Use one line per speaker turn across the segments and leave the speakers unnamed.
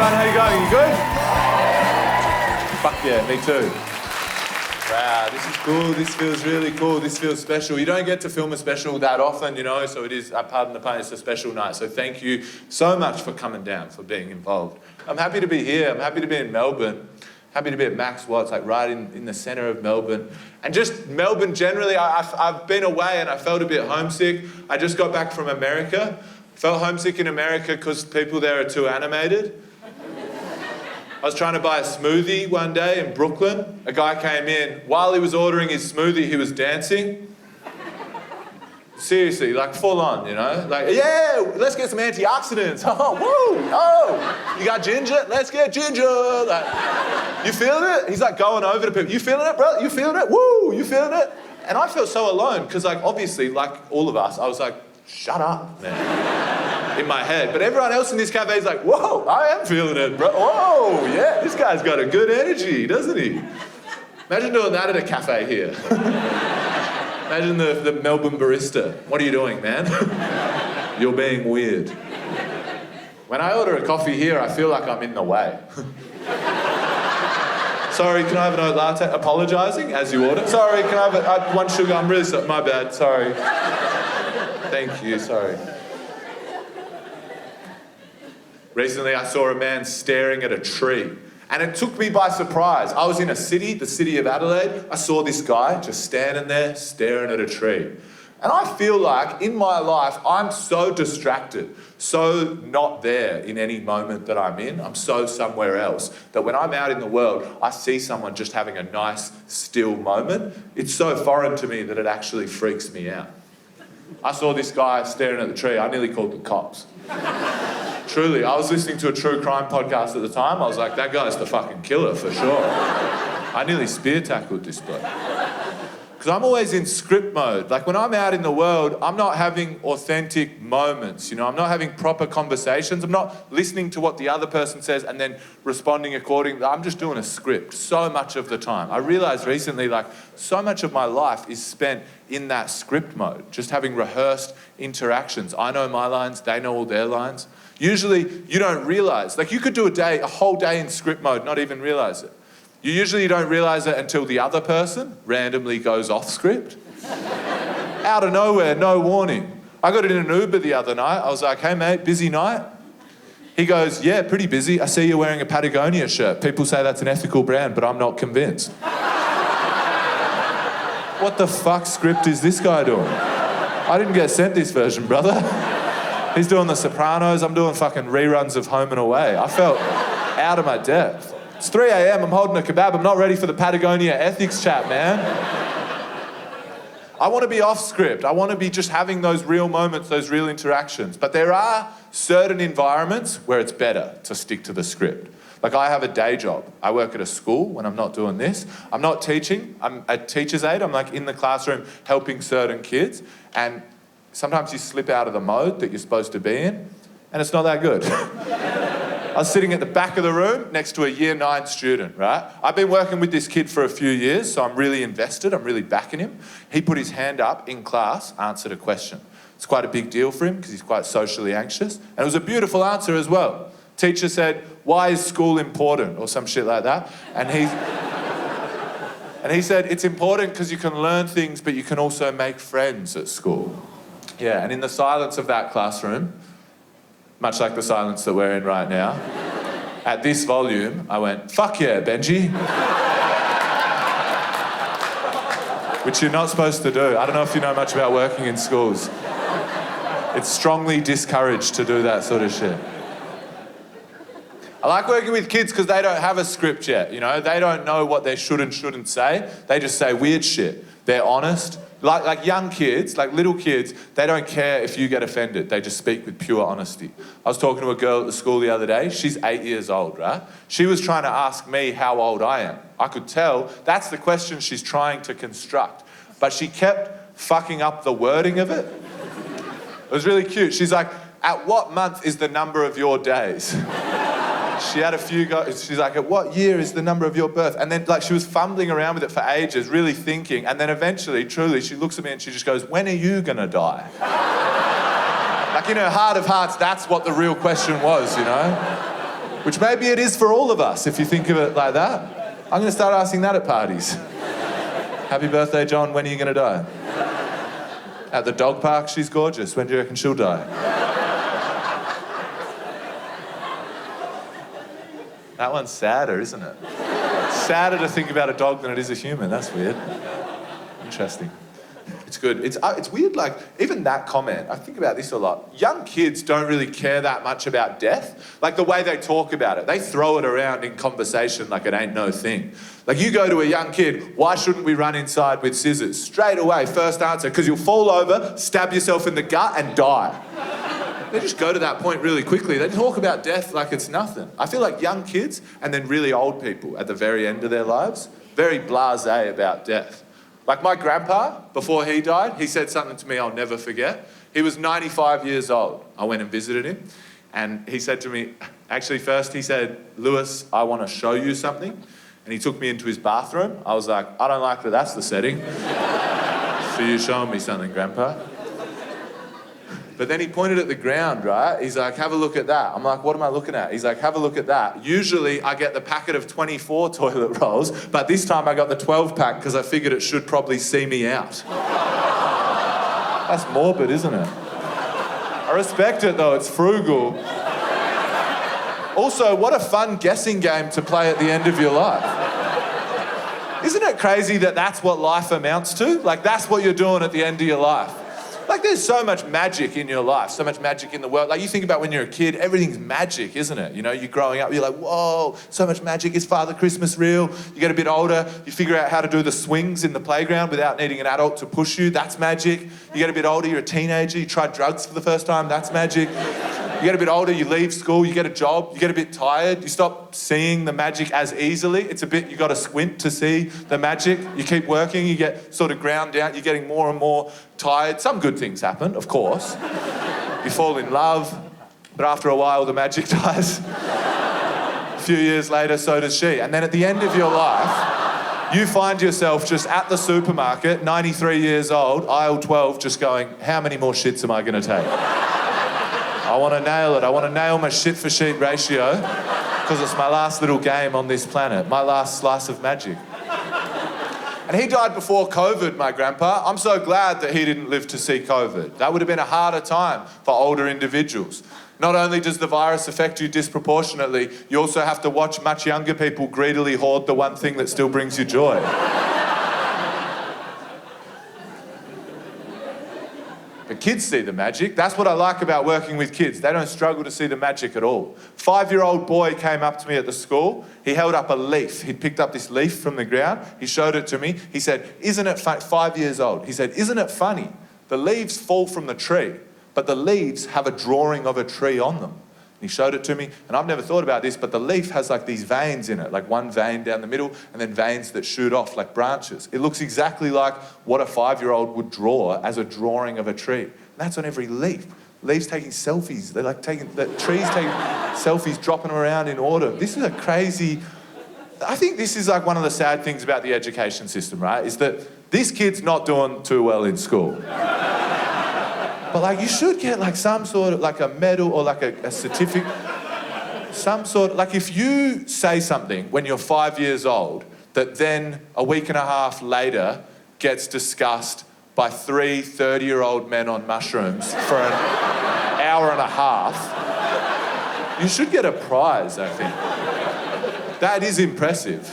everyone. How you going? You good? Fuck yeah, me too. Wow, this is cool. This feels really cool. This feels special. You don't get to film a special that often, you know, so it is, pardon the pun, it's a special night. So thank you so much for coming down, for being involved. I'm happy to be here. I'm happy to be in Melbourne. Happy to be at Max Watts, like right in the centre of Melbourne. And just Melbourne generally, I've been away and I felt a bit homesick. I just got back from America. Felt homesick in America because people there are too animated. I was trying to buy a smoothie one day in Brooklyn. A guy came in. While he was ordering his smoothie, he was dancing. Seriously, like full on, you know? Like, yeah, let's get some antioxidants. Oh, woo, oh, you got ginger? Let's get ginger. Like, you feeling it? He's like going over to people. You feeling it, bro? You feeling it? Woo, you feeling it? And I felt so alone because, like, obviously, like all of us, I was like, shut up, man, in my head. But everyone else in this cafe is like, whoa, I am feeling it, bro. Whoa, yeah, this guy's got a good energy, doesn't he? Imagine doing that at a cafe here. Imagine the Melbourne barista. What are you doing, man? You're being weird. When I order a coffee here, I feel like I'm in the way. Sorry, can I have an oat latte? Apologising as you order. Sorry, can I have one sugar? I'm really sorry. My bad, sorry. Thank you, sorry. Recently, I saw a man staring at a tree. And it took me by surprise. I was in a city, the city of Adelaide. I saw this guy just standing there, staring at a tree. And I feel like in my life, I'm so distracted, so not there in any moment that I'm in. I'm so somewhere else that when I'm out in the world, I see someone just having a nice, still moment. It's so foreign to me that it actually freaks me out. I saw this guy staring at the tree. I nearly called the cops. Truly, I was listening to a true crime podcast at the time. I was like, that guy's the fucking killer for sure. I nearly spear tackled this bloke. Because I'm always in script mode. Like when I'm out in the world, I'm not having authentic moments, you know, I'm not having proper conversations. I'm not listening to what the other person says and then responding accordingly. I'm just doing a script so much of the time. I realized recently, like, so much of my life is spent in that script mode, just having rehearsed interactions. I know my lines, they know all their lines. Usually you don't realize, like you could do a whole day in script mode, not even realize it. You usually don't realize it until the other person randomly goes off script. Out of nowhere, no warning. I got in an Uber the other night. I was like, hey mate, busy night? He goes, yeah, pretty busy. I see you're wearing a Patagonia shirt. People say that's an ethical brand, but I'm not convinced. What the fuck script is this guy doing? I didn't get sent this version, brother. He's doing The Sopranos, I'm doing fucking reruns of Home and Away. I felt out of my depth. It's 3 a.m, I'm holding a kebab, I'm not ready for the Patagonia ethics chat, man. I want to be off script. I want to be just having those real moments, those real interactions. But there are certain environments where it's better to stick to the script. Like I have a day job. I work at a school when I'm not doing this. I'm not teaching, I'm a teacher's aide. I'm like in the classroom helping certain kids. And sometimes you slip out of the mode that you're supposed to be in, and it's not that good. I was sitting at the back of the room next to a year 9 student, right? I've been working with this kid for a few years, so I'm really invested, I'm really backing him. He put his hand up in class, answered a question. It's quite a big deal for him because he's quite socially anxious. And it was a beautiful answer as well. Teacher said, why is school important? Or some shit like that. And he said, it's important because you can learn things, but you can also make friends at school. Yeah, and in the silence of that classroom, much like the silence that we're in right now, at this volume, I went, fuck yeah, Benji. Which you're not supposed to do. I don't know if you know much about working in schools. It's strongly discouraged to do that sort of shit. I like working with kids because they don't have a script yet, you know? They don't know what they should and shouldn't say. They just say weird shit. They're honest. Like young kids, like little kids, they don't care if you get offended. They just speak with pure honesty. I was talking to a girl at the school the other day. She's 8 years old, right? She was trying to ask me how old I am. I could tell that's the question she's trying to construct. But she kept fucking up the wording of it. It was really cute. She's like, at what month is the number of your days? She had a few she's like, at what year is the number of your birth? And then like she was fumbling around with it for ages, really thinking. And then eventually, truly, she looks at me and she just goes, when are you gonna die? Like in her heart of hearts, that's what the real question was, you know? Which maybe it is for all of us, if you think of it like that. I'm going to start asking that at parties. Happy birthday, John, when are you going to die? At the dog park, she's gorgeous. When do you reckon she'll die? That one's sadder, isn't it? Sadder to think about a dog than it is a human. That's weird. Interesting. It's good. It's weird, like, even that comment, I think about this a lot. Young kids don't really care that much about death. Like, the way they talk about it. They throw it around in conversation like it ain't no thing. Like, you go to a young kid, why shouldn't we run inside with scissors? Straight away, first answer, because you'll fall over, stab yourself in the gut and die. They just go to that point really quickly. They talk about death like it's nothing. I feel like young kids and then really old people at the very end of their lives, very blasé about death. Like my grandpa, before he died, he said something to me I'll never forget. He was 95 years old. I went and visited him, and he said to me, actually first he said, Lewis, I want to show you something. And he took me into his bathroom. I was like, I don't like that that's the setting for you showing me something, Grandpa. But then he pointed at the ground, right? He's like, have a look at that. I'm like, what am I looking at? He's like, have a look at that. Usually I get the packet of 24 toilet rolls, but this time I got the 12 pack because I figured it should probably see me out. That's morbid, isn't it? I respect it though, it's frugal. Also, what a fun guessing game to play at the end of your life. Isn't it crazy that that's what life amounts to? Like, that's what you're doing at the end of your life. Like, there's so much magic in your life, so much magic in the world. Like, you think about when you're a kid, everything's magic, isn't it? You know, you're growing up, you're like, whoa, so much magic. Is Father Christmas real? You get a bit older, you figure out how to do the swings in the playground without needing an adult to push you. That's magic. You get a bit older, you're a teenager, you try drugs for the first time. That's magic. You get a bit older, you leave school, you get a job, you get a bit tired, you stop seeing the magic as easily. It's a bit, you got to squint to see the magic. You keep working, you get sort of ground out, you're getting more and more tired. Some good things happen, of course. You fall in love, but after a while the magic dies. A few years later, so does she. And then at the end of your life, you find yourself just at the supermarket, 93 years old, aisle 12, just going, how many more shits am I going to take? I want to nail it. I want to nail my shit for sheet ratio because it's my last little game on this planet, my last slice of magic. And he died before COVID, my grandpa. I'm so glad that he didn't live to see COVID. That would have been a harder time for older individuals. Not only does the virus affect you disproportionately, you also have to watch much younger people greedily hoard the one thing that still brings you joy. But kids see the magic. That's what I like about working with kids. They don't struggle to see the magic at all. 5-year-old boy came up to me at the school. He held up a leaf. He'd picked up this leaf from the ground. He showed it to me. He said, isn't it funny? 5 years old. He said, isn't it funny? The leaves fall from the tree, but the leaves have a drawing of a tree on them. He showed it to me, and I've never thought about this, but the leaf has like these veins in it, like one vein down the middle, and then veins that shoot off like branches. It looks exactly like what a 5-year-old would draw as a drawing of a tree. And that's on every leaf. Leaves taking selfies. They're like taking, the trees taking selfies, dropping them around in order. This is a crazy, I think this is like one of the sad things about the education system, right? Is that this kid's not doing too well in school. But like, you should get like some sort of like a medal or like a certificate, some sort, like if you say something when you're 5 years old that then a week and a half later gets discussed by 3 30-year-old men on mushrooms for an hour and a half, you should get a prize, I think. That is impressive.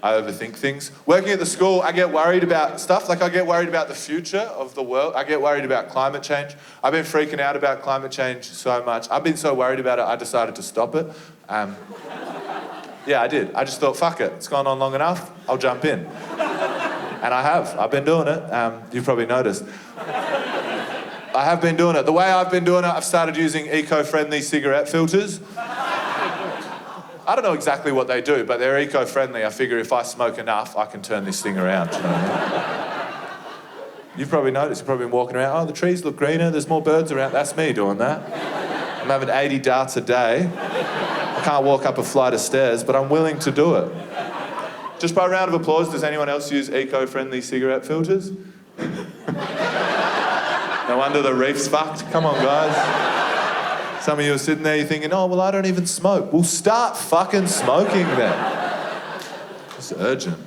I overthink things. Working at the school, I get worried about stuff. Like, I get worried about the future of the world. I get worried about climate change. I've been freaking out about climate change so much. I've been so worried about it, I decided to stop it. Yeah, I did. I just thought, fuck it. It's gone on long enough. I'll jump in. And I have. I've been doing it. You've probably noticed. I have been doing it. The way I've been doing it, I've started using eco-friendly cigarette filters. I don't know exactly what they do, but they're eco-friendly. I figure if I smoke enough, I can turn this thing around. You know what I mean? You've probably noticed, you've probably been walking around, oh, the trees look greener, there's more birds around. That's me doing that. I'm having 80 darts a day. I can't walk up a flight of stairs, but I'm willing to do it. Just by a round of applause, does anyone else use eco-friendly cigarette filters? No wonder the reef's fucked. Come on, guys. Some of you are sitting there, you're thinking, oh, well, I don't even smoke. Well, start fucking smoking then. It's urgent.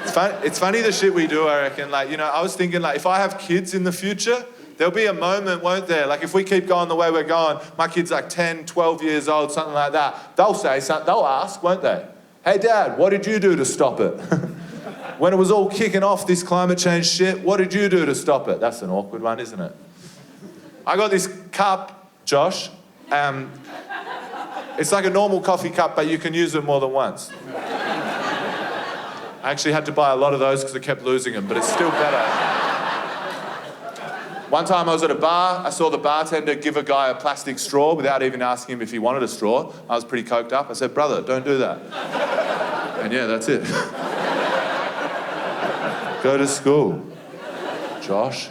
It's funny the shit we do, I reckon. Like, you know, I was thinking, like, if I have kids in the future, there'll be a moment, won't there? Like, if we keep going the way we're going, my kid's like 10, 12 years old, something like that. They'll say something, they'll ask, won't they? Hey, Dad, what did you do to stop it? When it was all kicking off, this climate change shit, what did you do to stop it? That's an awkward one, isn't it? I got this cup, Josh. It's like a normal coffee cup, but you can use it more than once. I actually had to buy a lot of those because I kept losing them, but it's still better. One time I was at a bar, I saw the bartender give a guy a plastic straw without even asking him if he wanted a straw. I was pretty coked up. I said, brother, don't do that. And yeah, that's it. Go to school, Josh.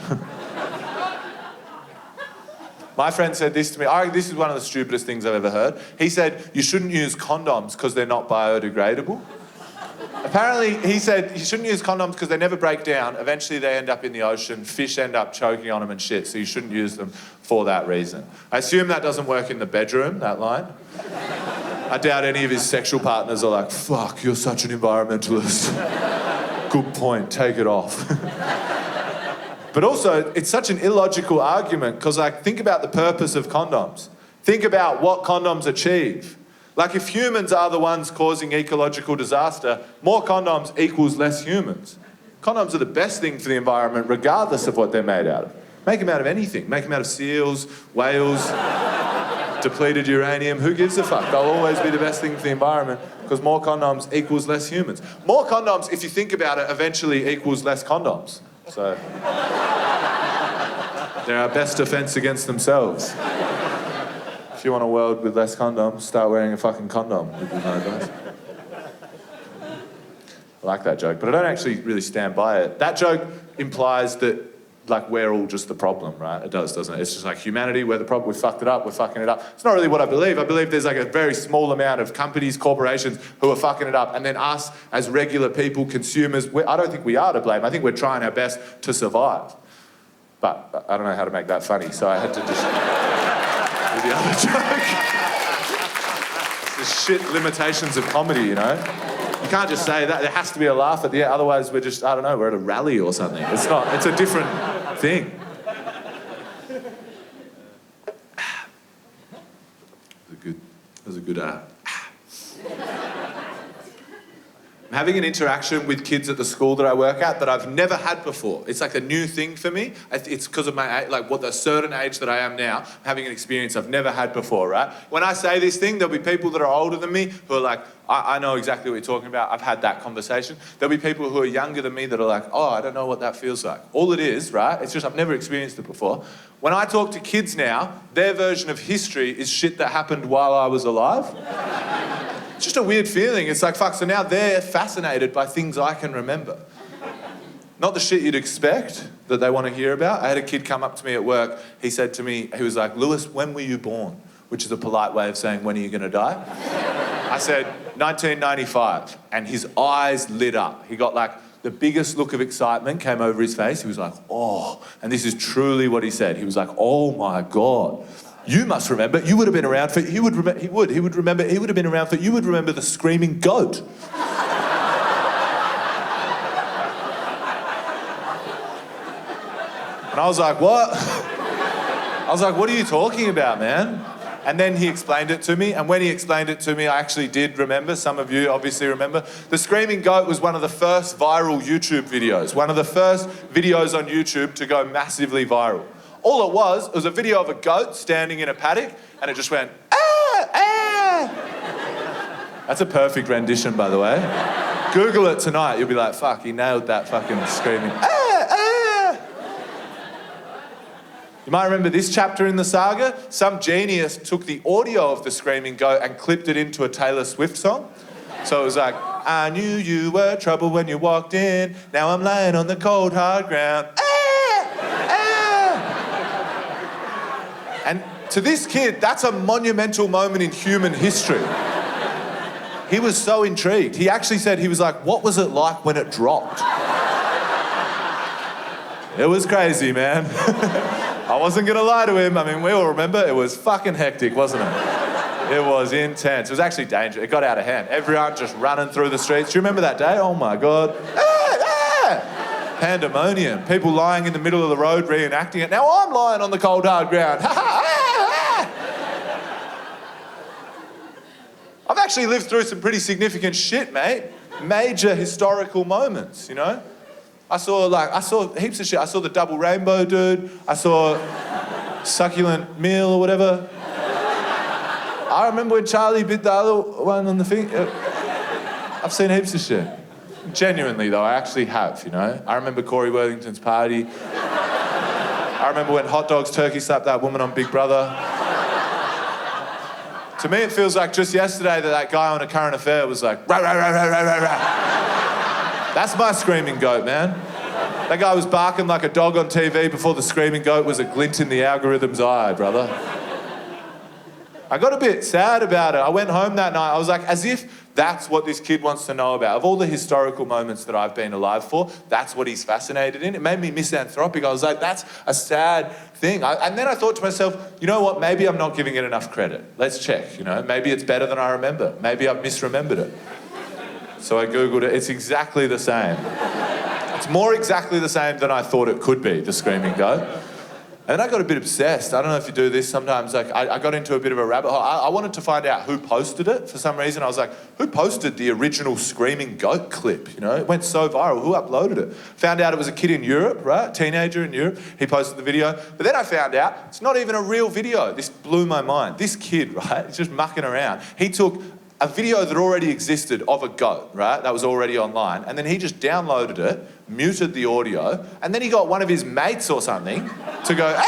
My friend said this to me. This is one of the stupidest things I've ever heard. He said, you shouldn't use condoms because they're not biodegradable. Apparently, he said you shouldn't use condoms because they never break down. Eventually, they end up in the ocean. Fish end up choking on them and shit, so you shouldn't use them for that reason. I assume that doesn't work in the bedroom, that line. I doubt any of his sexual partners are like, fuck, you're such an environmentalist. Good point, take it off. But also, it's such an illogical argument because, like, think about the purpose of condoms. Think about what condoms achieve. Like, if humans are the ones causing ecological disaster, more condoms equals less humans. Condoms are the best thing for the environment, regardless of what they're made out of. Make them out of anything. Make them out of seals, whales, depleted uranium. Who gives a fuck? They'll always be the best thing for the environment because more condoms equals less humans. More condoms, if you think about it, eventually equals less condoms. So they're our best defense against themselves. If you want a world with less condoms, start wearing a fucking condom. Would be my advice. I like that joke, but I don't actually really stand by it. That joke implies that, like, we're all just the problem, right? It does, doesn't it? It's just like humanity, we're the problem, we fucked it up, we're fucking it up. It's not really what I believe. I believe there's like a very small amount of companies, corporations who are fucking it up, and then us as regular people, consumers, I don't think we are to blame. I think we're trying our best to survive. But I don't know how to make that funny, so I had to just... the other joke. The shit limitations of comedy, you know? You can't just say that. There has to be a laugh at the end, otherwise we're just, I don't know, we're at a rally or something. It's not, it's a different thing. That was a good I'm having an interaction with kids at the school that I work at that I've never had before. It's like a new thing for me. It's because of my, like, what the certain age that I am now, I'm having an experience I've never had before, right? When I say this thing, there'll be people that are older than me who are like, I know exactly what you're talking about. I've had that conversation. There'll be people who are younger than me that are like, oh, I don't know what that feels like. All it is, right? It's just I've never experienced it before. When I talk to kids now, their version of history is shit that happened while I was alive. It's just a weird feeling. It's like, fuck, so now they're fascinated by things I can remember. Not the shit you'd expect that they want to hear about. I had a kid come up to me at work. He said to me, he was like, Lewis, when were you born? Which is a polite way of saying, when are you going to die? I said, 1995. And his eyes lit up. He got like the biggest look of excitement came over his face. He was like, oh. And this is truly what he said. He was like, oh my God. You must remember, you would have been around for, he would have been around for, you would remember the screaming goat. And I was like, what? I was like, what are you talking about, man? And then he explained it to me, and when he explained it to me, I actually did remember. Some of you obviously remember. The screaming goat was one of the first viral YouTube videos, one of the first videos on YouTube to go massively viral. All it was a video of a goat standing in a paddock, and it just went, ah, ah. That's a perfect rendition, by the way. Google it tonight, you'll be like, fuck, he nailed that fucking screaming, ah, ah. You might remember this chapter in the saga. Some genius took the audio of the screaming goat and clipped it into a Taylor Swift song. So it was like, I knew you were trouble when you walked in, now I'm lying on the cold hard ground, ah. And to this kid, that's a monumental moment in human history. He was so intrigued. He actually said, he was like, what was it like when it dropped? It was crazy, man. I wasn't going to lie to him. I mean, we all remember it was fucking hectic, wasn't it? It was intense. It was actually dangerous. It got out of hand. Everyone just running through the streets. Do you remember that day? Oh, my God. Pandemonium. People lying in the middle of the road reenacting it. Now I'm lying on the cold, hard ground. I've actually lived through some pretty significant shit, mate. Major historical moments, you know? I saw heaps of shit. I saw the double rainbow dude. I saw succulent meal or whatever. I remember when Charlie bit the other one on the finger. I've seen heaps of shit. Genuinely, though, I actually have, you know? I remember Corey Worthington's party. I remember when Hot Dogs turkey slapped that woman on Big Brother. To me, it feels like just yesterday that guy on A Current Affair was like, rah, rah, rah, rah, rah, rah, rah. That's my screaming goat, man. That guy was barking like a dog on TV before the screaming goat was a glint in the algorithm's eye, brother. I got a bit sad about it. I went home that night. I was like, as if that's what this kid wants to know about. Of all the historical moments that I've been alive for, that's what he's fascinated in. It made me misanthropic. I was like, that's a sad thing. And then I thought to myself, you know what? Maybe I'm not giving it enough credit. Let's check, you know? Maybe it's better than I remember. Maybe I've misremembered it. So I Googled it. It's exactly the same. It's more exactly the same than I thought it could be, the screaming goat. And then I got a bit obsessed. I don't know if you do this sometimes. Like, I got into a bit of a rabbit hole. I wanted to find out who posted it for some reason. I was like, who posted the original screaming goat clip? You know, it went so viral. Who uploaded it? Found out it was a kid in Europe, right? Teenager in Europe. He posted the video. But then I found out it's not even a real video. This blew my mind. This kid, right, he's just mucking around. He took a video that already existed of a goat, right? That was already online. And then he just downloaded it, muted the audio, and then he got one of his mates or something to go,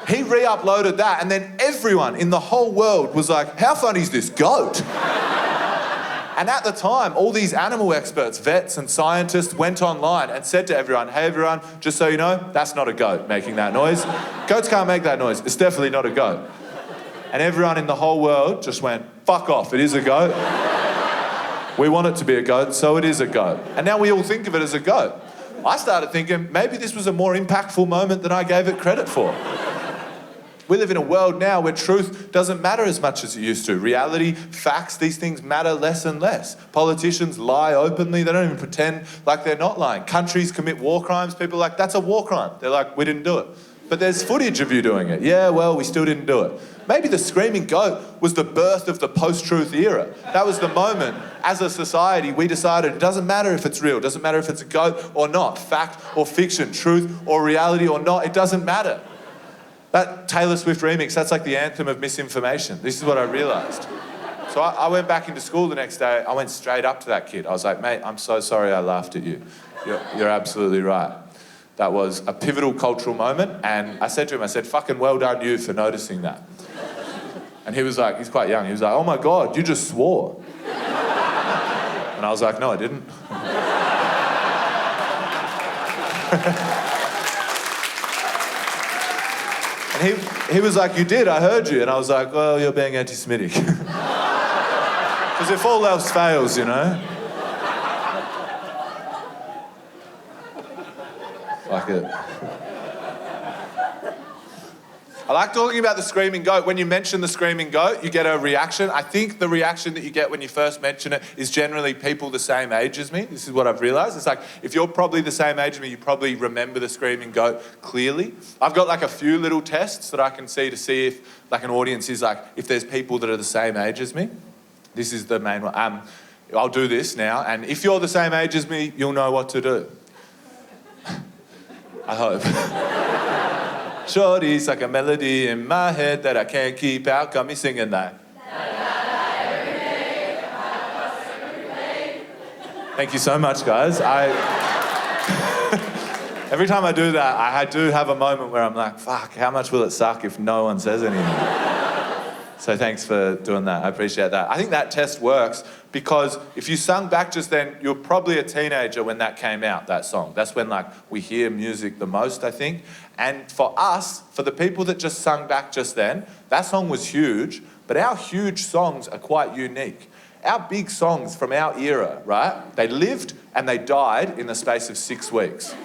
He re-uploaded that, and then everyone in the whole world was like, how funny is this goat? And at the time, all these animal experts, vets and scientists went online and said to everyone, hey everyone, just so you know, that's not a goat making that noise. Goats can't make that noise. It's definitely not a goat. And everyone in the whole world just went, fuck off, it is a goat. We want it to be a goat, so it is a goat. And now we all think of it as a goat. I started thinking, maybe this was a more impactful moment than I gave it credit for. We live in a world now where truth doesn't matter as much as it used to. Reality, facts, these things matter less and less. Politicians lie openly. They don't even pretend like they're not lying. Countries commit war crimes. People are like, that's a war crime. They're like, we didn't do it. But there's footage of you doing it. Yeah, well, we still didn't do it. Maybe the screaming goat was the birth of the post-truth era. That was the moment, as a society, we decided it doesn't matter if it's real, doesn't matter if it's a goat or not, fact or fiction, truth or reality or not, it doesn't matter. That Taylor Swift remix, that's like the anthem of misinformation. This is what I realised. So I went back into school the next day. I went straight up to that kid. I was like, mate, I'm so sorry I laughed at you. You're absolutely right. That was a pivotal cultural moment. And I said to him, I said, fucking well done you for noticing that. And he was like, he's quite young. He was like, oh my God, you just swore. And I was like, no, I didn't. And he was like, you did, I heard you. And I was like, well, you're being anti-Semitic. Because if all else fails, you know. Like it. I like talking about the screaming goat. When you mention the screaming goat, you get a reaction. I think the reaction that you get when you first mention it is generally people the same age as me. This is what I've realised. It's like, if you're probably the same age as me, you probably remember the screaming goat clearly. I've got like a few little tests that I can see to see if like an audience is like, if there's people that are the same age as me. This is the main one. I'll do this now, and if you're the same age as me, you'll know what to do. I hope. Shorty's like a melody in my head that I can't keep out. Got me singing that. Thank you so much, guys. Every time I do that, I do have a moment where I'm like, fuck, how much will it suck if no one says anything? So thanks for doing that. I appreciate that. I think that test works because if you sung back just then, you're probably a teenager when that came out, that song. That's when like we hear music the most, I think. And for us, for the people that just sung back just then, that song was huge, but our huge songs are quite unique. Our big songs from our era, right? They lived and they died in the space of 6 weeks.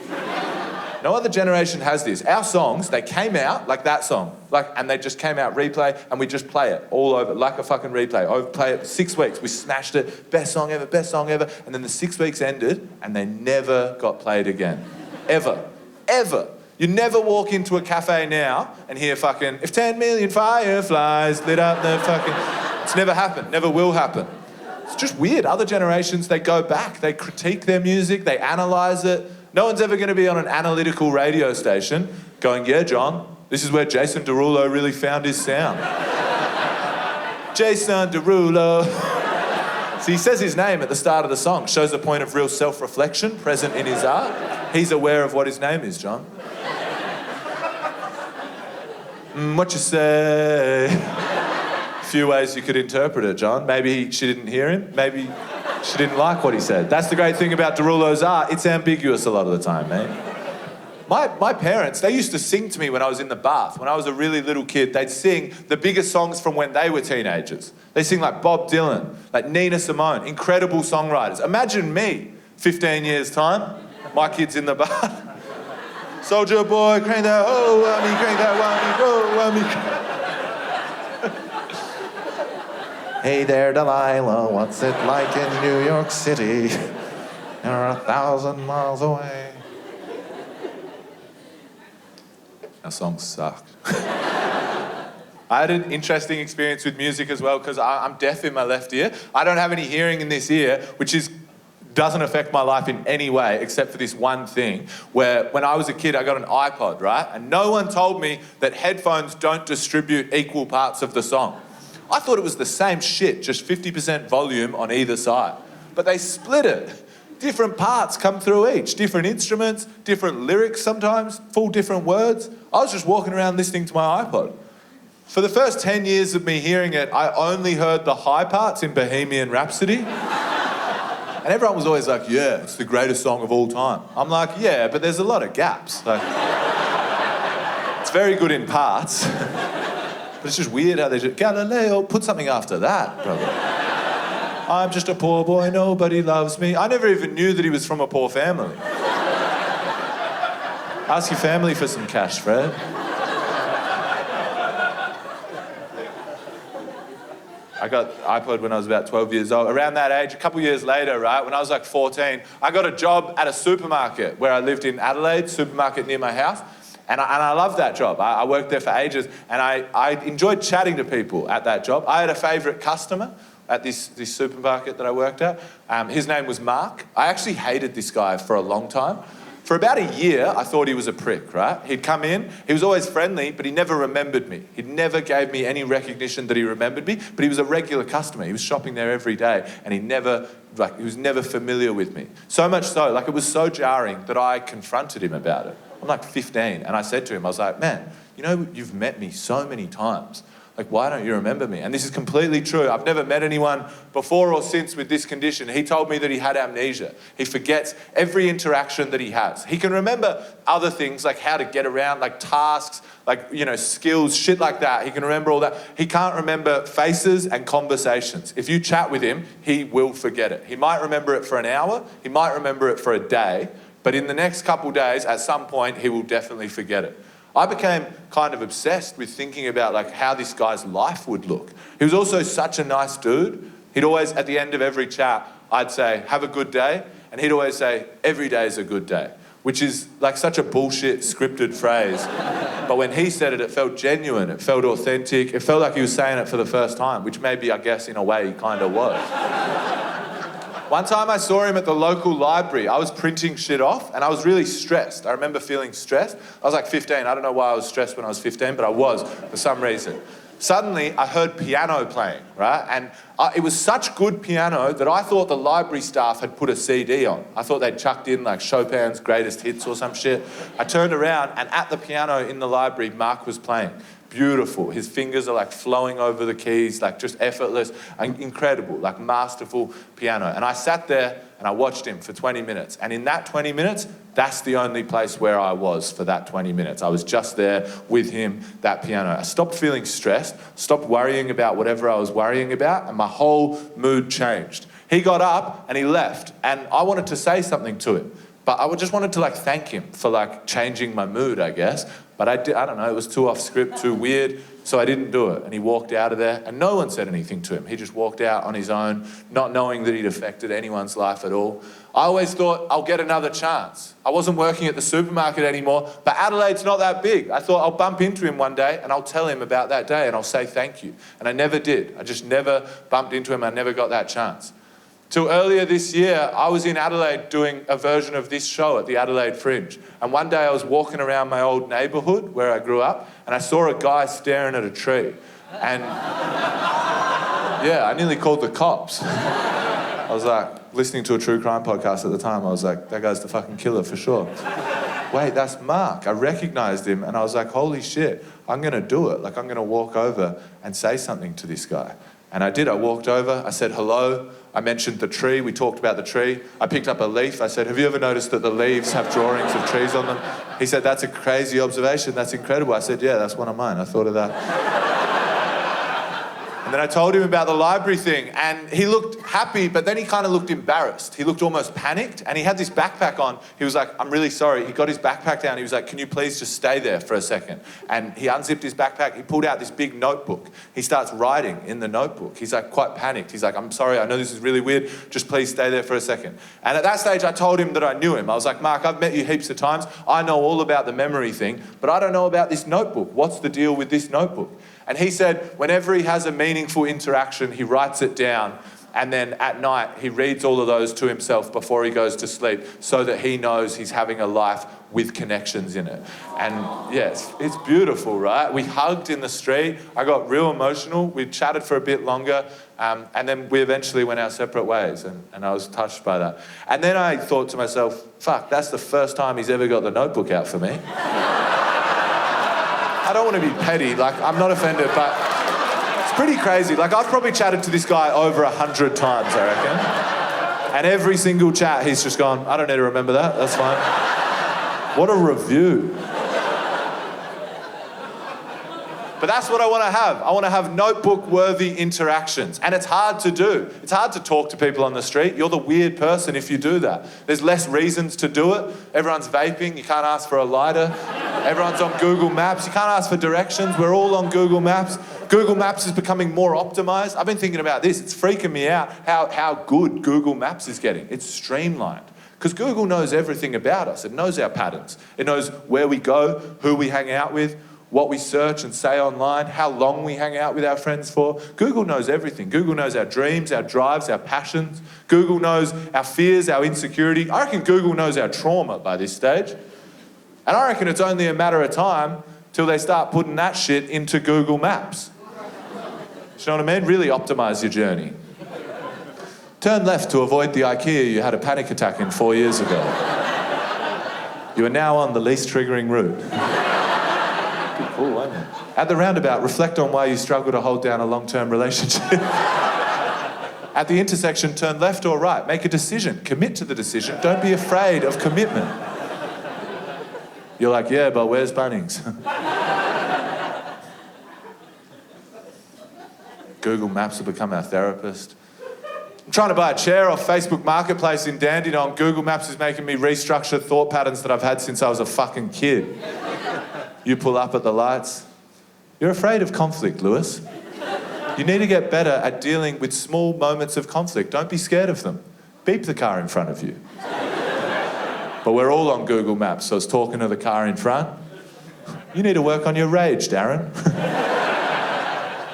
No other generation has this. Our songs, they came out like that song, and they just came out replay, and we just play it all over, like a fucking replay. Play it 6 weeks, we smashed it, best song ever, and then the 6 weeks ended, and they never got played again. Ever. You never walk into a cafe now and hear fucking, if 10 million fireflies lit up the fucking... It's never happened, never will happen. It's just weird. Other generations, they go back, they critique their music, they analyse it. No one's ever going to be on an analytical radio station going, yeah, John, this is where Jason Derulo really found his sound. Jason Derulo. So he says his name at the start of the song, shows a point of real self-reflection present in his art. He's aware of what his name is, John. What you say? A few ways you could interpret it, John. Maybe she didn't hear him. Maybe she didn't like what he said. That's the great thing about Derulo's art. It's ambiguous a lot of the time, mate. My parents, they used to sing to me when I was in the bath. When I was a really little kid, they'd sing the biggest songs from when they were teenagers. They sing like Bob Dylan, like Nina Simone, incredible songwriters. Imagine me, 15 years' time, my kids in the bath. Soldier boy, crank that ho, whammy, crank that whammy, go, whammy. Hey there, Delilah, what's it like in New York City? You're 1,000 miles away. Our songs sucked. I had an interesting experience with music as well because I'm deaf in my left ear. I don't have any hearing in this ear, which doesn't affect my life in any way except for this one thing where when I was a kid, I got an iPod, right? And no one told me that headphones don't distribute equal parts of the song. I thought it was the same shit, just 50% volume on either side. But they split it. Different parts come through each. Different instruments, different lyrics sometimes, full different words. I was just walking around listening to my iPod. For the first 10 years of me hearing it, I only heard the high parts in Bohemian Rhapsody. And everyone was always like, yeah, it's the greatest song of all time. I'm like, yeah, but there's a lot of gaps. Like, it's very good in parts. But it's just weird how they just, Galileo, put something after that, brother. I'm just a poor boy, nobody loves me. I never even knew that he was from a poor family. Ask your family for some cash, Fred. I got iPod when I was about 12 years old. Around that age, a couple years later, right, when I was like 14, I got a job at a supermarket where I lived in Adelaide, supermarket near my house. And I loved that job. I worked there for ages, and I enjoyed chatting to people at that job. I had a favourite customer at this supermarket that I worked at. His name was Mark. I actually hated this guy for a long time. For about a year, I thought he was a prick, right? He'd come in, he was always friendly, but he never remembered me. He never gave me any recognition that he remembered me, but he was a regular customer. He was shopping there every day, and he was never familiar with me. So much so, it was so jarring that I confronted him about it. I'm like 15, and I said to him, I was like, man, you know, you've met me so many times. Like, why don't you remember me? And this is completely true. I've never met anyone before or since with this condition. He told me that he had amnesia. He forgets every interaction that he has. He can remember other things, like how to get around, like tasks, like, you know, skills, shit like that. He can remember all that. He can't remember faces and conversations. If you chat with him, he will forget it. He might remember it for an hour. He might remember it for a day. But in the next couple days, at some point, he will definitely forget it. I became kind of obsessed with thinking about like how this guy's life would look. He was also such a nice dude. He'd always, at the end of every chat, I'd say, have a good day. And he'd always say, every day is a good day, which is like such a bullshit scripted phrase. But when he said it, it felt genuine. It felt authentic. It felt like he was saying it for the first time, which maybe, I guess, in a way, he kind of was. One time I saw him at the local library. I was printing shit off and I was really stressed. I remember feeling stressed. I was like 15. I don't know why I was stressed when I was 15, but I was for some reason. Suddenly, I heard piano playing, right? And it was such good piano that I thought the library staff had put a CD on. I thought they'd chucked in like Chopin's greatest hits or some shit. I turned around and at the piano in the library, Mark was playing. Beautiful. His fingers are like flowing over the keys, like just effortless and incredible, like masterful piano. And I sat there and I watched him for 20 minutes. And in that 20 minutes, that's the only place where I was for that 20 minutes. I was just there with him, that piano. I stopped feeling stressed, stopped worrying about whatever I was worrying about, and my whole mood changed. He got up and he left, and I wanted to say something to him. But I just wanted to like thank him for like changing my mood, I guess. But I don't know, it was too off script, too weird, so I didn't do it. And he walked out of there and no one said anything to him. He just walked out on his own, not knowing that he'd affected anyone's life at all. I always thought, I'll get another chance. I wasn't working at the supermarket anymore, but Adelaide's not that big. I thought I'll bump into him one day and I'll tell him about that day and I'll say thank you. And I never did. I just never bumped into him. I never got that chance. Till earlier this year, I was in Adelaide doing a version of this show at the Adelaide Fringe. And one day I was walking around my old neighbourhood where I grew up and I saw a guy staring at a tree. And yeah, I nearly called the cops. I was like, listening to a true crime podcast at the time, I was like, that guy's the fucking killer for sure. Wait, that's Mark. I recognised him and I was like, holy shit, I'm going to do it. Like, I'm going to walk over and say something to this guy. And I did. I walked over, I said hello, I mentioned the tree, we talked about the tree. I picked up a leaf, I said, have you ever noticed that the leaves have drawings of trees on them? He said, that's a crazy observation, that's incredible. I said, yeah, that's one of mine, I thought of that. And then I told him about the library thing and he looked happy, but then he kind of looked embarrassed. He looked almost panicked and he had this backpack on. He was like, I'm really sorry. He got his backpack down. He was like, can you please just stay there for a second? And he unzipped his backpack. He pulled out this big notebook. He starts writing in the notebook. He's like quite panicked. He's like, I'm sorry, I know this is really weird. Just please stay there for a second. And at that stage, I told him that I knew him. I was like, Mark, I've met you heaps of times. I know all about the memory thing, but I don't know about this notebook. What's the deal with this notebook? And he said, whenever he has a meaningful interaction, he writes it down. And then at night, he reads all of those to himself before he goes to sleep so that he knows he's having a life with connections in it. And yes, it's beautiful, right? We hugged in the street. I got real emotional. We chatted for a bit longer. And then we eventually went our separate ways. And I was touched by that. And then I thought to myself, fuck, that's the first time he's ever got the notebook out for me. I don't want to be petty, like, I'm not offended, but it's pretty crazy. Like, I've probably chatted to this guy over 100 times, I reckon. And every single chat, he's just gone, I don't need to remember that, that's fine. What a review. But that's what I want to have. I want to have notebook-worthy interactions. And it's hard to do. It's hard to talk to people on the street. You're the weird person if you do that. There's less reasons to do it. Everyone's vaping. You can't ask for a lighter. Everyone's on Google Maps. You can't ask for directions. We're all on Google Maps. Google Maps is becoming more optimized. I've been thinking about this. It's freaking me out how good Google Maps is getting. It's streamlined. Because Google knows everything about us. It knows our patterns. It knows where we go, who we hang out with, what we search and say online, how long we hang out with our friends for. Google knows everything. Google knows our dreams, our drives, our passions. Google knows our fears, our insecurity. I reckon Google knows our trauma by this stage. And I reckon it's only a matter of time till they start putting that shit into Google Maps. Do you know what I mean? Really optimise your journey. Turn left to avoid the IKEA you had a panic attack in 4 years ago. You are now on the least triggering route. Cool, wasn't it? At the roundabout, reflect on why you struggle to hold down a long-term relationship. At the intersection, turn left or right. Make a decision. Commit to the decision. Don't be afraid of commitment. You're like, yeah, but where's Bunnings? Google Maps will become our therapist. I'm trying to buy a chair off Facebook Marketplace in Dandenong. Google Maps is making me restructure thought patterns that I've had since I was a fucking kid. You pull up at the lights. You're afraid of conflict, Lewis. You need to get better at dealing with small moments of conflict. Don't be scared of them. Beep the car in front of you. But we're all on Google Maps, so it's talking to the car in front. You need to work on your rage, Darren.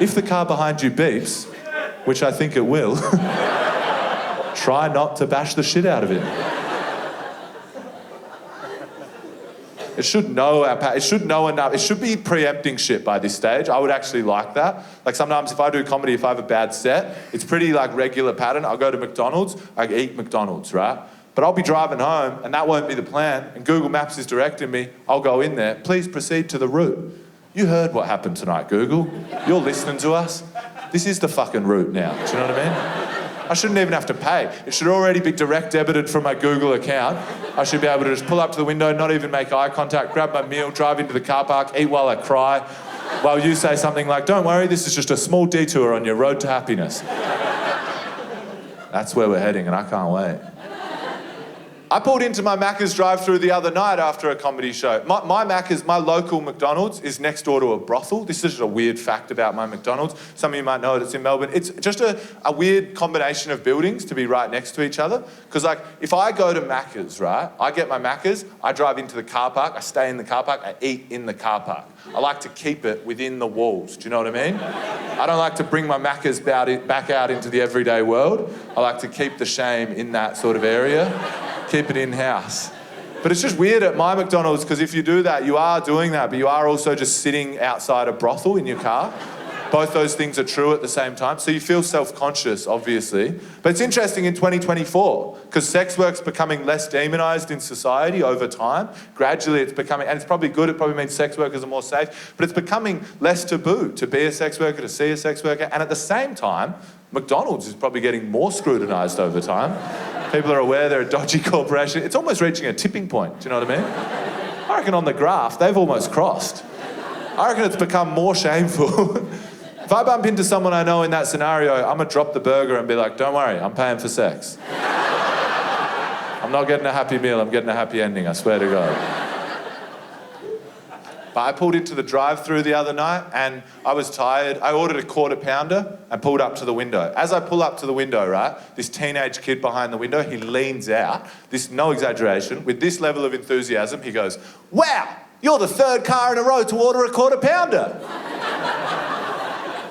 If the car behind you beeps, which I think it will, try not to bash the shit out of it. It should know it should know enough. It should be preempting shit by this stage. I would actually like that. Like sometimes if I do comedy, if I have a bad set, it's pretty like regular pattern. I'll go to McDonald's, I eat McDonald's, right? But I'll be driving home and that won't be the plan. And Google Maps is directing me. I'll go in there. Please proceed to the route. You heard what happened tonight, Google. You're listening to us. This is the fucking route now. Do you know what I mean? I shouldn't even have to pay. It should already be direct debited from my Google account. I should be able to just pull up to the window, not even make eye contact, grab my meal, drive into the car park, eat while I cry, while you say something like, don't worry, this is just a small detour on your road to happiness. That's where we're heading and I can't wait. I pulled into my Macca's drive-through the other night after a comedy show. My Macca's, my local McDonald's, is next door to a brothel. This is just a weird fact about my McDonald's. Some of you might know it, it's in Melbourne. It's just a weird combination of buildings to be right next to each other. Because like, if I go to Macca's, right, I get my Macca's, I drive into the car park, I stay in the car park, I eat in the car park. I like to keep it within the walls, do you know what I mean? I don't like to bring my Macca's back out into the everyday world. I like to keep the shame in that sort of area. Keep it in-house. But it's just weird at my McDonald's because if you do that, you are doing that, but you are also just sitting outside a brothel in your car. Both those things are true at the same time. So you feel self-conscious, obviously. But it's interesting in 2024 because sex work's becoming less demonised in society over time. Gradually it's becoming, and it's probably good, it probably means sex workers are more safe, but it's becoming less taboo to be a sex worker, to see a sex worker. And at the same time, McDonald's is probably getting more scrutinised over time. People are aware they're a dodgy corporation. It's almost reaching a tipping point, do you know what I mean? I reckon on the graph, they've almost crossed. I reckon it's become more shameful. If I bump into someone I know in that scenario, I'm going to drop the burger and be like, don't worry, I'm paying for sex. I'm not getting a happy meal, I'm getting a happy ending, I swear to God. But I pulled into the drive-through the other night and I was tired. I ordered a quarter pounder and pulled up to the window. As I pull up to the window, right, this teenage kid behind the window, he leans out, this, no exaggeration, with this level of enthusiasm, he goes, wow, you're the third car in a row to order a quarter pounder.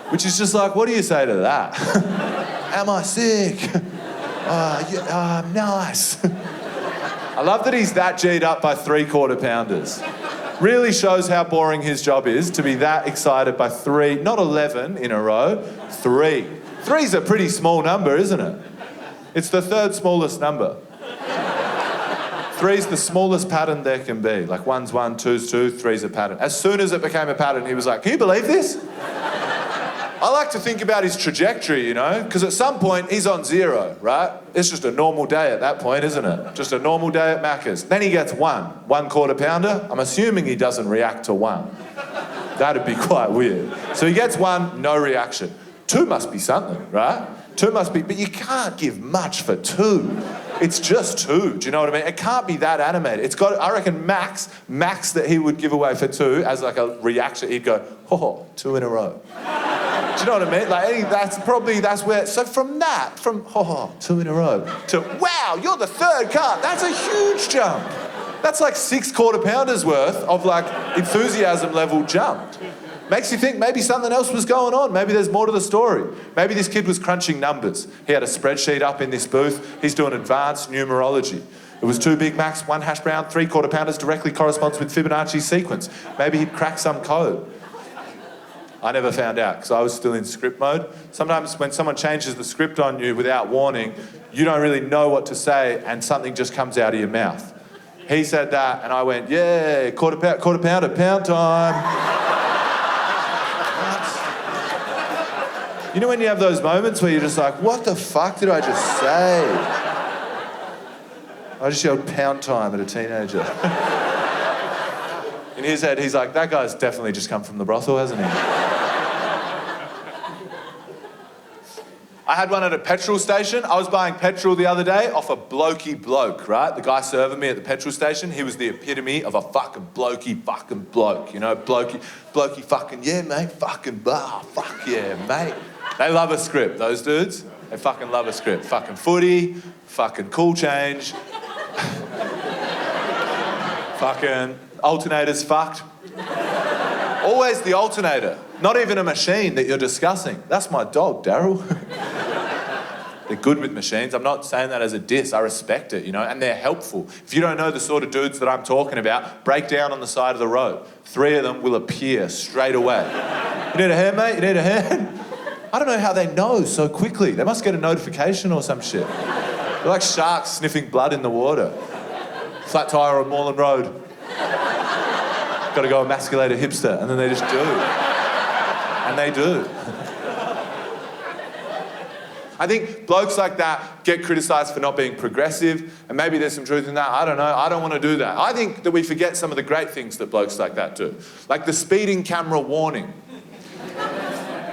Which is just like, what do you say to that? Am I sick? Nice. I love that he's that G'd up by 3 quarter pounders. Really shows how boring his job is to be that excited by 3, not 11 in a row, 3. 3's a pretty small number, isn't it? It's the third smallest number. 3's the smallest pattern there can be. Like 1's 1, 2's 2, 3's a pattern. As soon as it became a pattern, he was like, can you believe this? I like to think about his trajectory, you know, because at some point he's on 0, right? It's just a normal day at that point, isn't it? Just a normal day at Macca's. Then he gets 1 quarter pounder. I'm assuming he doesn't react to 1. That'd be quite weird. So he gets 1, no reaction. 2 must be something, right? 2 must be, but you can't give much for 2. It's just 2, do you know what I mean? It can't be that animated. It's got, I reckon max that he would give away for 2 as like a reaction, he'd go, 2 in a row. Do you know what I mean? Like, that's where, so from 2 in a row, to, wow, you're the third car, that's a huge jump. That's like 6 quarter pounders worth of like enthusiasm level jumped. Makes you think maybe something else was going on. Maybe there's more to the story. Maybe this kid was crunching numbers. He had a spreadsheet up in this booth. He's doing advanced numerology. It was 2 Big Macs, 1 hash brown, 3 quarter pounders directly corresponds with Fibonacci's sequence. Maybe he'd cracked some code. I never found out because I was still in script mode. Sometimes when someone changes the script on you without warning, you don't really know what to say and something just comes out of your mouth. He said that and I went, yeah, quarter pounder, pound time. You know when you have those moments where you're just like, what the fuck did I just say? I just yelled pound time at a teenager. In his head, he's like, that guy's definitely just come from the brothel, hasn't he? I had one at a petrol station. I was buying petrol the other day off a blokey bloke, right? The guy serving me at the petrol station, he was the epitome of a fucking blokey fucking bloke, you know? Blokey fucking, yeah, mate, fucking, fuck yeah, mate. They love a script, those dudes. They fucking love a script. Fucking footy, fucking cool change. Fucking alternator's fucked. Always the alternator. Not even a machine that you're discussing. That's my dog, Daryl. They're good with machines. I'm not saying that as a diss. I respect it, you know, and they're helpful. If you don't know the sort of dudes that I'm talking about, break down on the side of the road. 3 of them will appear straight away. You need a hand, mate? You need a hand? I don't know how they know so quickly. They must get a notification or some shit. They're like sharks sniffing blood in the water. Flat tyre on Moreland Road. Got to go emasculate a hipster, and then they just do. And they do. I think blokes like that get criticised for not being progressive, and maybe there's some truth in that. I don't know. I don't want to do that. I think that we forget some of the great things that blokes like that do. Like the speeding camera warning.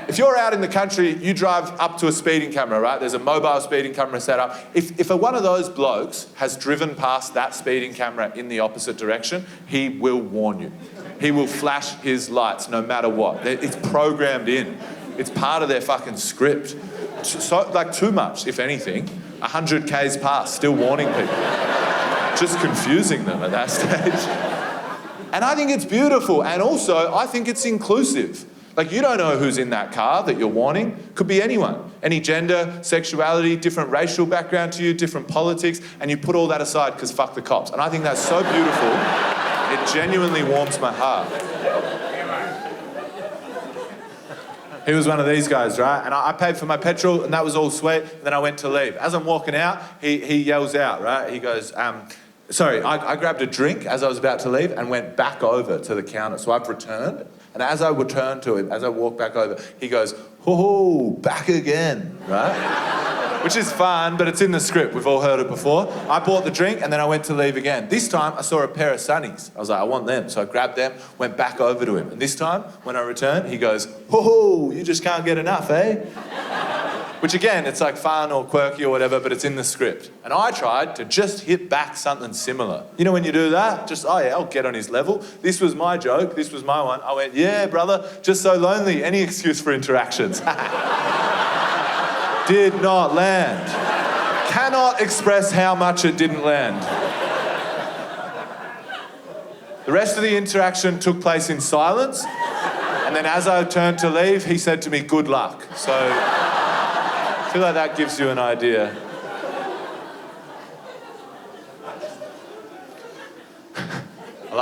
If you're out in the country, you drive up to a speeding camera, right? There's a mobile speeding camera set up. If one of those blokes has driven past that speeding camera in the opposite direction, he will warn you. He will flash his lights no matter what. It's programmed in. It's part of their fucking script. So, like, too much, if anything. 100 Ks past, still warning people. Just confusing them at that stage. And I think it's beautiful. And also, I think it's inclusive. Like, you don't know who's in that car that you're warning. Could be anyone. Any gender, sexuality, different racial background to you, different politics, and you put all that aside because fuck the cops. And I think that's so beautiful. It genuinely warms my heart. He was one of these guys, right? And I paid for my petrol, and that was all sweet. And then I went to leave. As I'm walking out, he yells out, right? He goes, sorry, I grabbed a drink as I was about to leave and went back over to the counter. So I've returned. And as I returned to him, as I walked back over, he goes, "Oh, back again," right? Which is fun, but it's in the script. We've all heard it before. I bought the drink and then I went to leave again. This time I saw a pair of sunnies. I was like, I want them. So I grabbed them, went back over to him. And this time, when I returned, he goes, "Oh, you just can't get enough, eh?" Which again, it's like fun or quirky or whatever, but it's in the script. And I tried to just hit back something similar. You know when you do that? Just, oh yeah, I'll get on his level. This was my joke, this was my one. I went, yeah, brother, just so lonely. Any excuse for interactions. Did not land. Cannot express how much it didn't land. The rest of the interaction took place in silence. And then as I turned to leave, he said to me, "Good luck." So I feel like that gives you an idea. I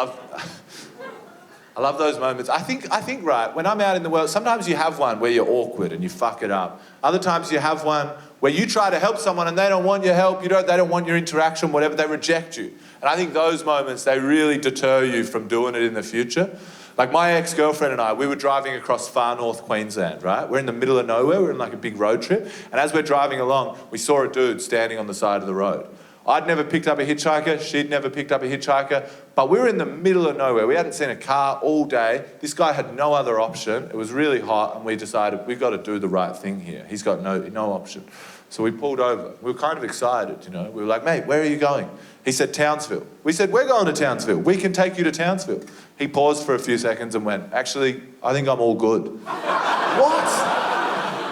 love those moments. I think, right, when I'm out in the world, sometimes you have one where you're awkward and you fuck it up. Other times you have one where you try to help someone and they don't want your help, they don't want your interaction, whatever, they reject you. And I think those moments, they really deter you from doing it in the future. Like my ex-girlfriend and I, we were driving across far north Queensland, right? We're in the middle of nowhere, we're in like a big road trip. And as we're driving along, we saw a dude standing on the side of the road. I'd never picked up a hitchhiker, she'd never picked up a hitchhiker, but we were in the middle of nowhere. We hadn't seen a car all day. This guy had no other option. It was really hot and we decided we've got to do the right thing here. He's got no option. So we pulled over. We were kind of excited, you know. We were like, "Mate, where are you going?" He said, "Townsville." We said, "We're going to Townsville. We can take you to Townsville." He paused for a few seconds and went, "Actually, I think I'm all good." What?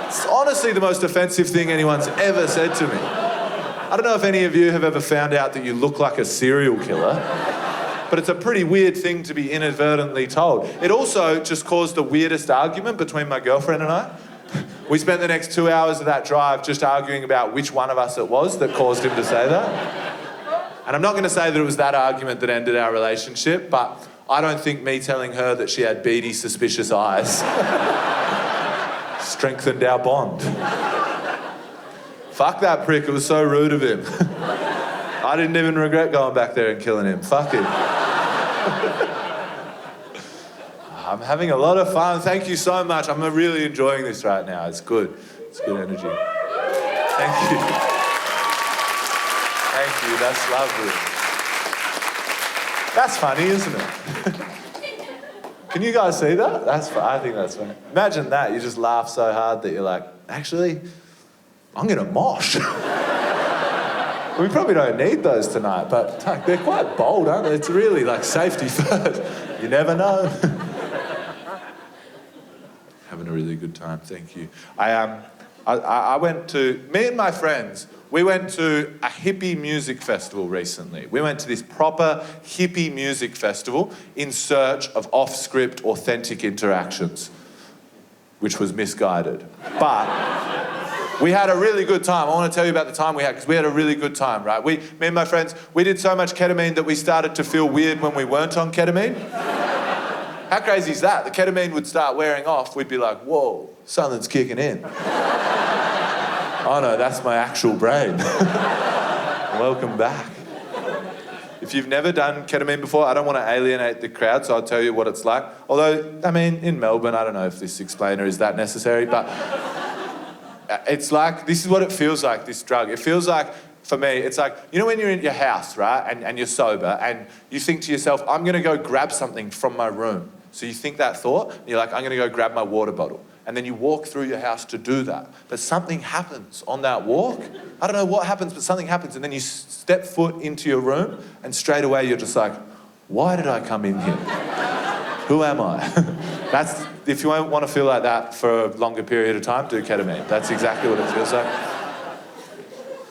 It's honestly the most offensive thing anyone's ever said to me. I don't know if any of you have ever found out that you look like a serial killer, but it's a pretty weird thing to be inadvertently told. It also just caused the weirdest argument between my girlfriend and I. We spent the next 2 hours of that drive just arguing about which one of us it was that caused him to say that. And I'm not going to say that it was that argument that ended our relationship, but I don't think me telling her that she had beady, suspicious eyes strengthened our bond. Fuck that prick, it was so rude of him. I didn't even regret going back there and killing him. Fuck him. I'm having a lot of fun. Thank you so much. I'm really enjoying this right now. It's good. It's good energy. Thank you. Thank you, that's lovely. That's funny, isn't it? Can you guys see that? That's fun. I think that's funny. Imagine that, you just laugh so hard that you're like, actually, I'm going to mosh. We probably don't need those tonight, but they're quite bold, aren't they? It's really like safety first. You never know. Having a really good time, thank you. I went to, me and my friends, we went to a hippie music festival recently. We went to this proper hippie music festival in search of off-script, authentic interactions, which was misguided. But we had a really good time. I want to tell you about the time we had, because we had a really good time, right? Me and my friends, we did so much ketamine that we started to feel weird when we weren't on ketamine. How crazy is that? The ketamine would start wearing off. We'd be like, whoa, something's kicking in. Oh no, that's my actual brain. Welcome back. If you've never done ketamine before, I don't want to alienate the crowd, so I'll tell you what it's like. Although, I mean, in Melbourne, I don't know if this explainer is that necessary, but it's like, this is what it feels like, this drug. It feels like, for me, it's like, you know when you're in your house, right, and you're sober, and you think to yourself, I'm going to go grab something from my room. So you think that thought, and you're like, I'm going to go grab my water bottle. and then you walk through your house to do that. But something happens on that walk. I don't know what happens, but something happens, and then you step foot into your room, and straight away you're just like, why did I come in here? Who am I? That's, if you want to feel like that for a longer period of time, do ketamine. That's exactly what it feels like.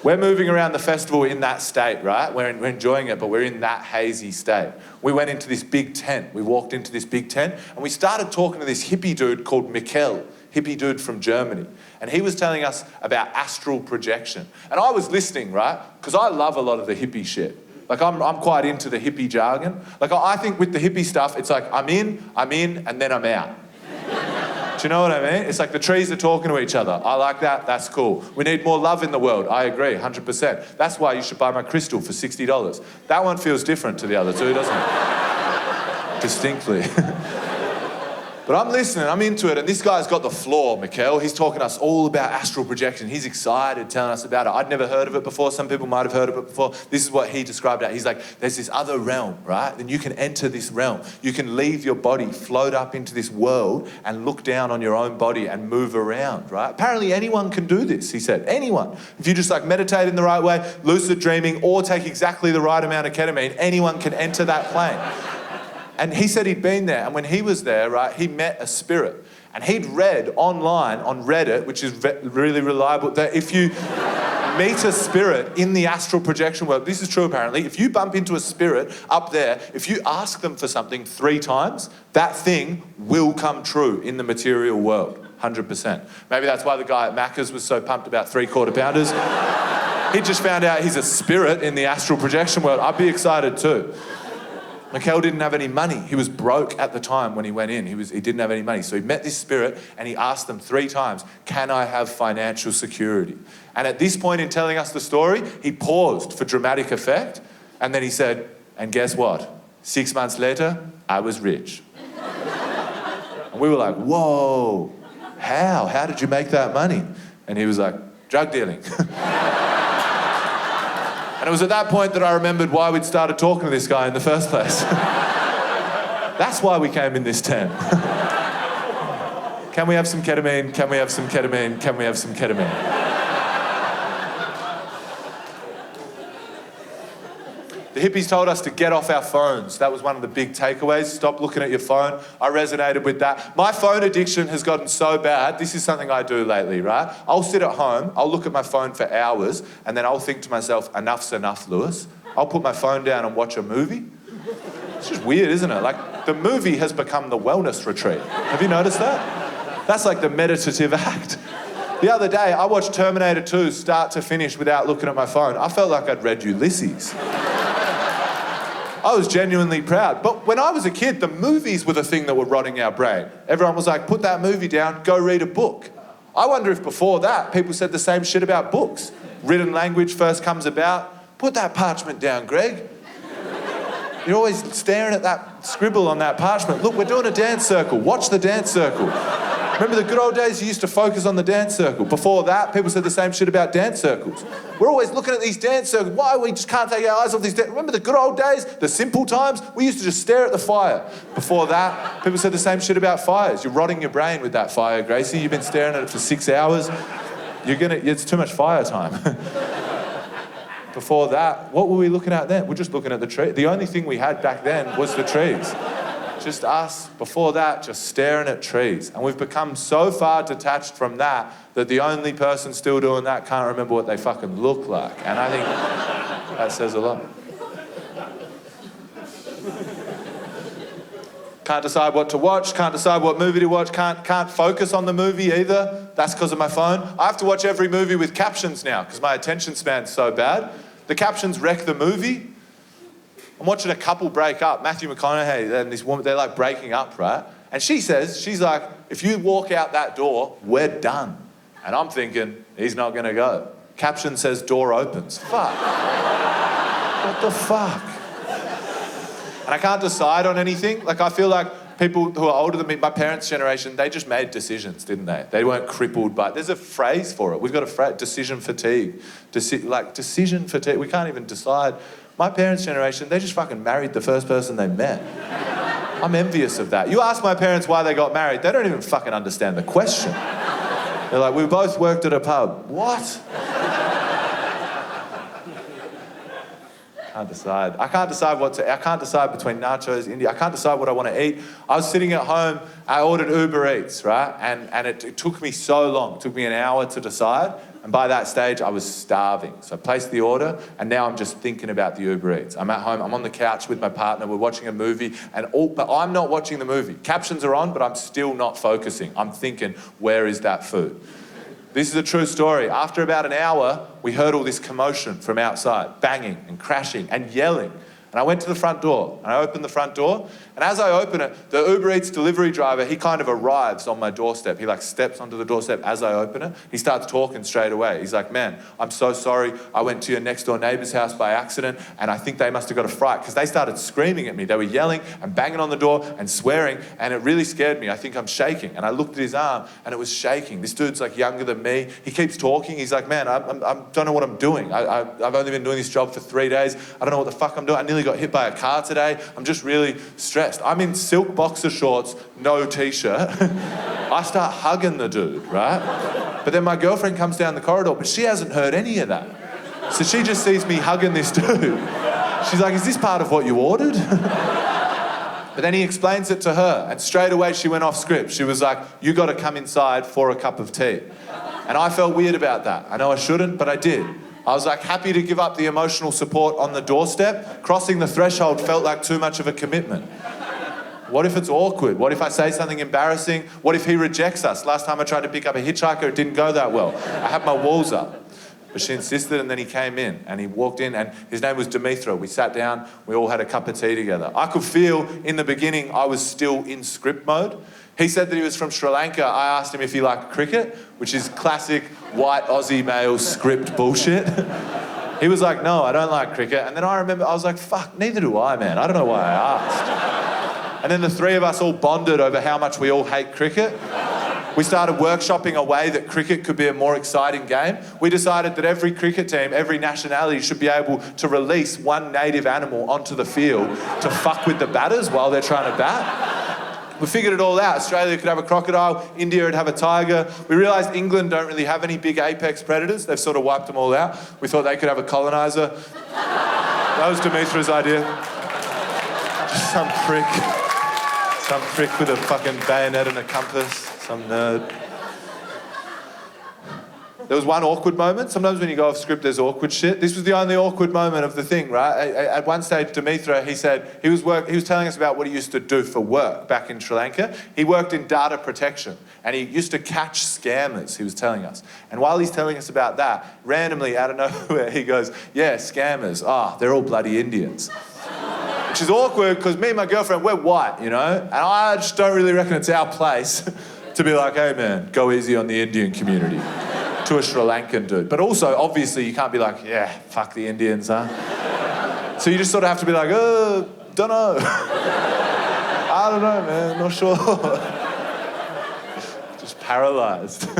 We're moving around the festival in that state, right? We're enjoying it, but we're in that hazy state. We went into this big tent. We walked into this big tent, and we started talking to this hippie dude called Mikkel, hippie dude from Germany. And he was telling us about astral projection. And I was listening, right? Because I love a lot of the hippie shit. Like, I'm quite into the hippie jargon. Like, I think with the hippie stuff, it's like, I'm in, and then I'm out. Do you know what I mean? It's like the trees are talking to each other. I like that. That's cool. We need more love in the world. I agree, 100%. That's why you should buy my crystal for $60. That one feels different to the other two, doesn't it? Distinctly. But I'm listening, I'm into it, and this guy's got the floor, Mikkel. He's talking to us all about astral projection. He's excited, telling us about it. I'd never heard of it before. Some people might have heard of it before. This is what he described it. He's like, there's this other realm, right? And you can enter this realm. You can leave your body, float up into this world, and look down on your own body and move around, right? Apparently anyone can do this, he said. Anyone. If you just like meditate in the right way, lucid dreaming, or take exactly the right amount of ketamine, anyone can enter that plane. And he said he'd been there, and when he was there, right, he met a spirit. And he'd read online on Reddit, which is really reliable, that if you meet a spirit in the astral projection world, this is true apparently, if you bump into a spirit up there, if you ask them for something 3 times, that thing will come true in the material world, 100%. Maybe that's why the guy at Macca's was so pumped about 3/4 pounders. He just found out he's a spirit in the astral projection world. I'd be excited too. Mikkel didn't have any money. He was broke at the time when he went in. He didn't have any money. So he met this spirit and he asked them 3 times, can I have financial security? And at this point in telling us the story, he paused for dramatic effect. And then he said, and guess what? 6 months later, I was rich. And we were like, whoa, how? How did you make that money? And he was like, drug dealing. And it was at that point that I remembered why we'd started talking to this guy in the first place. That's why we came in this tent. Can we have some ketamine? Can we have some ketamine? Can we have some ketamine? The hippies told us to get off our phones. That was one of the big takeaways. Stop looking at your phone. I resonated with that. My phone addiction has gotten so bad. This is something I do lately, right? I'll sit at home, I'll look at my phone for hours, and then I'll think to myself, enough's enough, Lewis. I'll put my phone down and watch a movie. It's just weird, isn't it? Like, the movie has become the wellness retreat. Have you noticed that? That's like the meditative act. The other day, I watched Terminator 2 start to finish without looking at my phone. I felt like I'd read Ulysses. I was genuinely proud. But when I was a kid, the movies were the thing that were rotting our brain. Everyone was like, put that movie down, go read a book. I wonder if before that, people said the same shit about books. Written language first comes about. Put that parchment down, Greg. You're always staring at that scribble on that parchment. Look, we're doing a dance circle. Watch the dance circle. Remember the good old days you used to focus on the dance circle? Before that, people said the same shit about dance circles. We're always looking at these dance circles. Why? We just can't take our eyes off these dance. Remember the good old days? The simple times? We used to just stare at the fire. Before that, people said the same shit about fires. You're rotting your brain with that fire, Gracie. You've been staring at it for 6 hours. It's too much fire time. Before that, what were we looking at then? We're just looking at the tree. The only thing we had back then was the trees. Just us, before that, just staring at trees. And we've become so far detached from that that the only person still doing that can't remember what they fucking look like. And I think that says a lot. Can't decide what to watch, can't decide what movie to watch, can't focus on the movie either. That's because of my phone. I have to watch every movie with captions now because my attention span's so bad. The captions wreck the movie. I'm watching a couple break up. Matthew McConaughey and this woman, they're like breaking up, right? And she's like, if you walk out that door, we're done. And I'm thinking, he's not gonna go. Caption says door opens. Fuck. What the fuck? And I can't decide on anything. Like, I feel like people who are older than me, my parents' generation, they just made decisions, didn't they? They weren't crippled by, there's a phrase for it. We've got a phrase, decision fatigue. Decision fatigue, we can't even decide. My parents' generation, they just fucking married the first person they met. I'm envious of that. You ask my parents why they got married, they don't even fucking understand the question. They're like, we both worked at a pub. What? Can't decide. I can't decide between nachos, India. I can't decide what I want to eat. I was sitting at home, I ordered Uber Eats, right? And it took me so long. It took me an hour to decide. And by that stage, I was starving. So I placed the order, and now I'm just thinking about the Uber Eats. I'm at home, I'm on the couch with my partner, we're watching a movie, but I'm not watching the movie. Captions are on, but I'm still not focusing. I'm thinking, where is that food? This is a true story. After about an hour, we heard all this commotion from outside, banging and crashing and yelling. And I went to the front door, and I opened the front door, and as I open it, the Uber Eats delivery driver, he kind of arrives on my doorstep. He like steps onto the doorstep as I open it. He starts talking straight away. He's like, man, I'm so sorry. I went to your next door neighbour's house by accident, and I think they must have got a fright, because they started screaming at me. They were yelling and banging on the door and swearing, and it really scared me. I think I'm shaking. And I looked at his arm, and it was shaking. This dude's like younger than me. He keeps talking. He's like, man, I don't know what I'm doing. I've only been doing this job for 3 days. I don't know what the fuck I'm doing. I nearly got hit by a car today. I'm just really stressed. I'm in silk boxer shorts, no t-shirt. I start hugging the dude, right? But then my girlfriend comes down the corridor, but she hasn't heard any of that. So she just sees me hugging this dude. She's like, is this part of what you ordered? But then he explains it to her, and straight away she went off script. She was like, you got to come inside for a cup of tea. And I felt weird about that. I know I shouldn't, but I did. I was like happy to give up the emotional support on the doorstep. Crossing the threshold felt like too much of a commitment. What if it's awkward? What if I say something embarrassing? What if he rejects us? Last time I tried to pick up a hitchhiker, it didn't go that well. I had my walls up. But she insisted, and then he came in, and he walked in, and his name was Dimitra. We sat down, we all had a cup of tea together. I could feel in the beginning I was still in script mode. He said that he was from Sri Lanka. I asked him if he liked cricket, which is classic white Aussie male script bullshit. He was like, no, I don't like cricket. And then I remember, I was like, fuck, neither do I, man. I don't know why I asked. And then the three of us all bonded over how much we all hate cricket. We started workshopping a way that cricket could be a more exciting game. We decided that every cricket team, every nationality should be able to release one native animal onto the field to fuck with the batters while they're trying to bat. We figured it all out. Australia could have a crocodile, India would have a tiger. We realised England don't really have any big apex predators. They've sort of wiped them all out. We thought they could have a coloniser. That was Dimitra's idea. Just some prick with a fucking bayonet and a compass, some nerd. There was one awkward moment. Sometimes when you go off script, there's awkward shit. This was the only awkward moment of the thing, right? At one stage, Dimitra, he said, he was telling us about what he used to do for work back in Sri Lanka. He worked in data protection, and he used to catch scammers, he was telling us. And while he's telling us about that, randomly out of nowhere, he goes, yeah, scammers, they're all bloody Indians. Which is awkward, because me and my girlfriend, we're white, you know? And I just don't really reckon it's our place to be like, hey man, go easy on the Indian community. To a Sri Lankan dude. But also, obviously, you can't be like, yeah, fuck the Indians, huh? So you just sort of have to be like, don't know. I don't know, man, not sure. Just paralysed.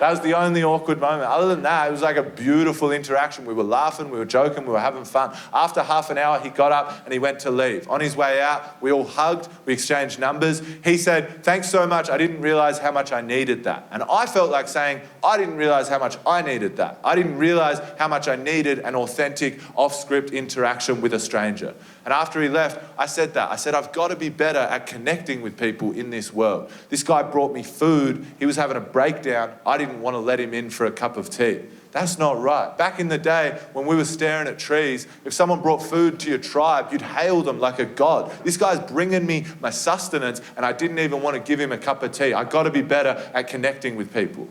That was the only awkward moment. Other than that, it was like a beautiful interaction. We were laughing, we were joking, we were having fun. After half an hour, he got up and he went to leave. On his way out, we all hugged, we exchanged numbers. He said, thanks so much, I didn't realise how much I needed that. And I felt like saying, I didn't realise how much I needed that. I didn't realise how much I needed an authentic, off-script interaction with a stranger. And after he left, I said that. I said, I've got to be better at connecting with people in this world. This guy brought me food. He was having a breakdown. I didn't want to let him in for a cup of tea. That's not right. Back in the day, when we were staring at trees, if someone brought food to your tribe, you'd hail them like a god. This guy's bringing me my sustenance, and I didn't even want to give him a cup of tea. I've got to be better at connecting with people.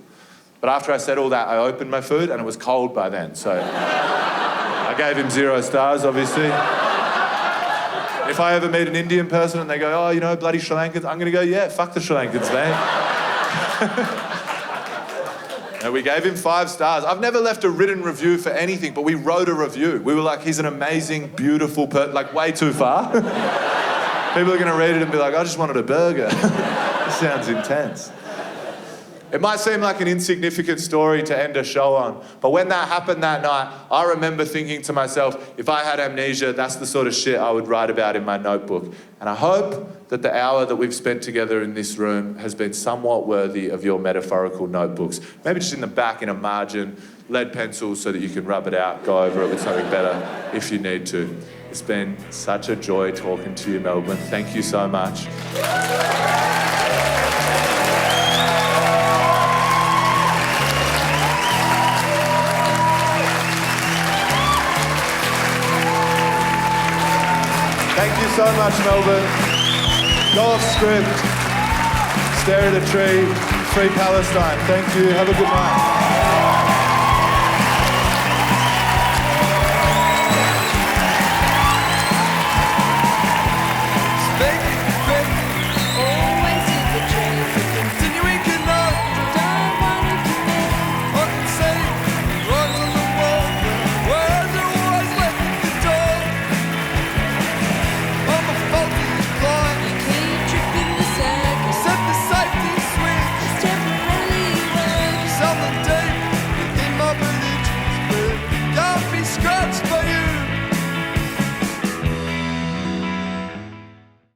But after I said all that, I opened my food, and it was cold by then. So I gave him 0 stars, obviously. If I ever meet an Indian person and they go, oh, you know, bloody Sri Lankans, I'm going to go, yeah, fuck the Sri Lankans, man. And we gave him 5 stars. I've never left a written review for anything, but we wrote a review. We were like, he's an amazing, beautiful person, like way too far. People are going to read it and be like, I just wanted a burger. This sounds intense. It might seem like an insignificant story to end a show on, but when that happened that night, I remember thinking to myself, if I had amnesia, that's the sort of shit I would write about in my notebook. And I hope that the hour that we've spent together in this room has been somewhat worthy of your metaphorical notebooks. Maybe just in the back, in a margin, lead pencils so that you can rub it out, go over it with something better if you need to. It's been such a joy talking to you, Melbourne. Thank you so much. Thank you so much, Melbourne. Go off script. Stare at a tree. Free Palestine. Thank you. Have a good night.